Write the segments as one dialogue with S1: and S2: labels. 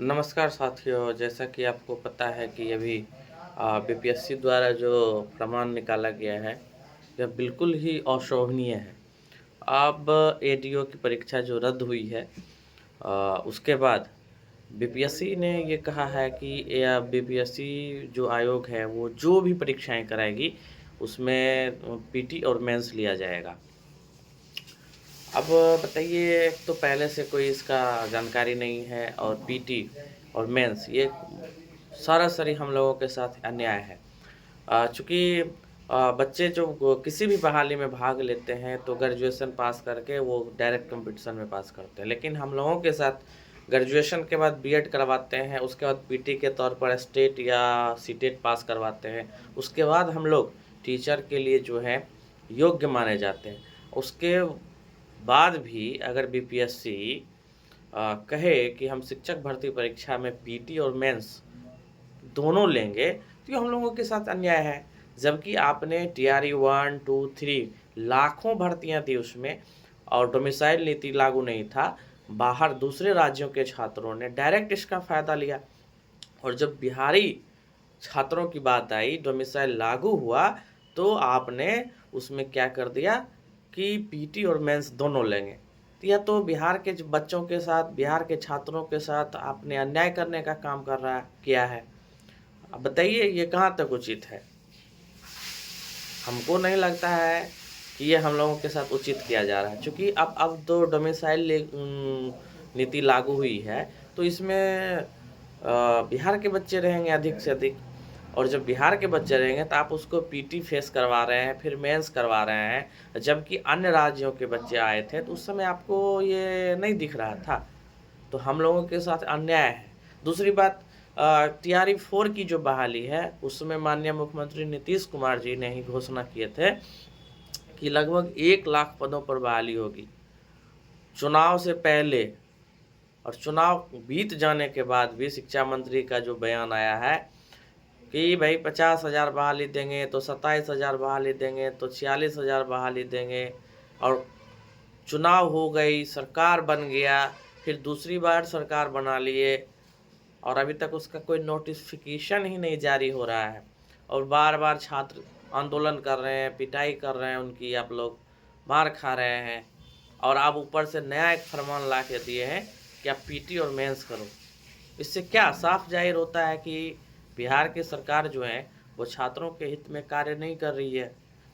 S1: नमस्कार साथियों, जैसा कि आपको पता है कि अभी बीपीएससी द्वारा जो प्रमाण निकाला गया है, यह बिल्कुल ही अशोभनीय है। अब एडीओ की परीक्षा जो रद्द हुई है, उसके बाद बीपीएससी ने ये कहा है कि यह बीपीएससी जो आयोग है, वो जो भी परीक्षाएं कराएगी, उसमें पीटी और मेंस लिया जाएगा। अब बताइए, एक तो पहले से कोई इसका जानकारी नहीं है और पीटी और मेंस ये सरासरी हम लोगों के साथ अन्याय है। चूँकि बच्चे जो किसी भी बहाली में भाग लेते हैं तो ग्रेजुएशन पास करके वो डायरेक्ट कॉम्पिटिशन में पास करते हैं। लेकिन हम लोगों के साथ ग्रेजुएशन के बाद बीएड करवाते हैं, उसके बाद पीटी के तौर पर स्टेट या सीटेट पास करवाते हैं। उसके बाद हम लोग टीचर के लिए जो है योग्य माने जाते हैं। उसके बाद भी अगर बीपीएससी कहे कि हम शिक्षक भर्ती परीक्षा में पीटी और मेंस दोनों लेंगे, तो ये हम लोगों के साथ अन्याय है। जबकि आपने टीआरई 1, 2, 3 लाखों भर्तियां दी उसमें और डोमिसाइल नीति लागू नहीं था। बाहर दूसरे राज्यों के छात्रों ने डायरेक्ट इसका फ़ायदा लिया और जब बिहारी छात्रों की बात आई, डोमिसाइल लागू हुआ, तो आपने उसमें क्या कर दिया कि पीटी और मेंस दोनों लेंगे। तो यह तो बिहार के बच्चों के साथ, बिहार के छात्रों के साथ आपने अन्याय करने का काम किया है। अब बताइए, ये कहाँ तक उचित है? हमको नहीं लगता है कि ये हम लोगों के साथ उचित किया जा रहा है, क्योंकि अब तो डोमिसाइल नीति लागू हुई है, तो इसमें बिहार के बच्चे रहेंगे अधिक से अधिक। और जब बिहार के बच्चे रहेंगे तो आप उसको पीटी फेस करवा रहे हैं, फिर मेंस करवा रहे हैं, जबकि अन्य राज्यों के बच्चे आए थे तो उस समय आपको ये नहीं दिख रहा था। तो हम लोगों के साथ अन्याय है। दूसरी बात, टीआरई 4 की जो बहाली है, उसमें माननीय मुख्यमंत्री नीतीश कुमार जी ने ही घोषणा किए थे कि लगभग 1 लाख पदों पर बहाली होगी चुनाव से पहले। और चुनाव बीत जाने के बाद भी शिक्षा मंत्री का जो बयान आया है कि भाई 50,000 बहाली देंगे, तो 27,000 बहाली देंगे, तो 46,000 बहाली देंगे। और चुनाव हो गई, सरकार बन गया, फिर दूसरी बार सरकार बना लिए और अभी तक उसका कोई नोटिफिकेशन ही नहीं जारी हो रहा है। और बार-बार छात्र आंदोलन कर रहे हैं, पिटाई कर रहे हैं उनकी, आप लोग मार खा रहे हैं। और आप ऊपर से नया एक फरमान ला के दिए हैं कि आप पीटी और मेंस करो। इससे क्या साफ जाहिर होता है कि बिहार की सरकार जो है वो छात्रों के हित में कार्य नहीं कर रही है।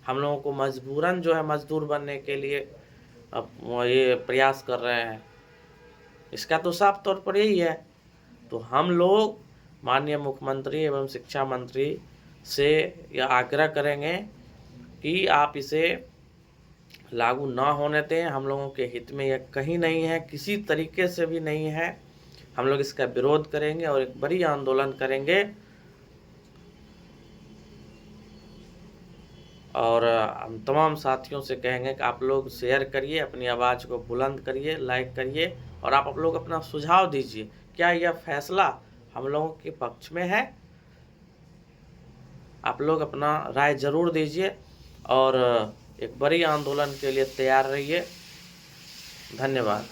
S1: हम लोगों को मजबूरन जो है मजदूर बनने के लिए अब वो ये प्रयास कर रहे हैं। इसका तो साफ तौर पर यही है। तो हम लोग माननीय मुख्यमंत्री एवं शिक्षा मंत्री से यह आग्रह करेंगे कि आप इसे लागू ना होने दें। हम लोगों के हित में यह कहीं नहीं है, किसी तरीके से भी नहीं है। हम लोग इसका विरोध करेंगे और एक बड़ी आंदोलन करेंगे। और हम तमाम साथियों से कहेंगे कि आप लोग शेयर करिए, अपनी आवाज़ को बुलंद करिए, लाइक करिए और आप लोग अपना सुझाव दीजिए। क्या यह फैसला हम लोगों के पक्ष में है? आप लोग अपना राय ज़रूर दीजिए और एक बड़ी आंदोलन के लिए तैयार रहिए। धन्यवाद।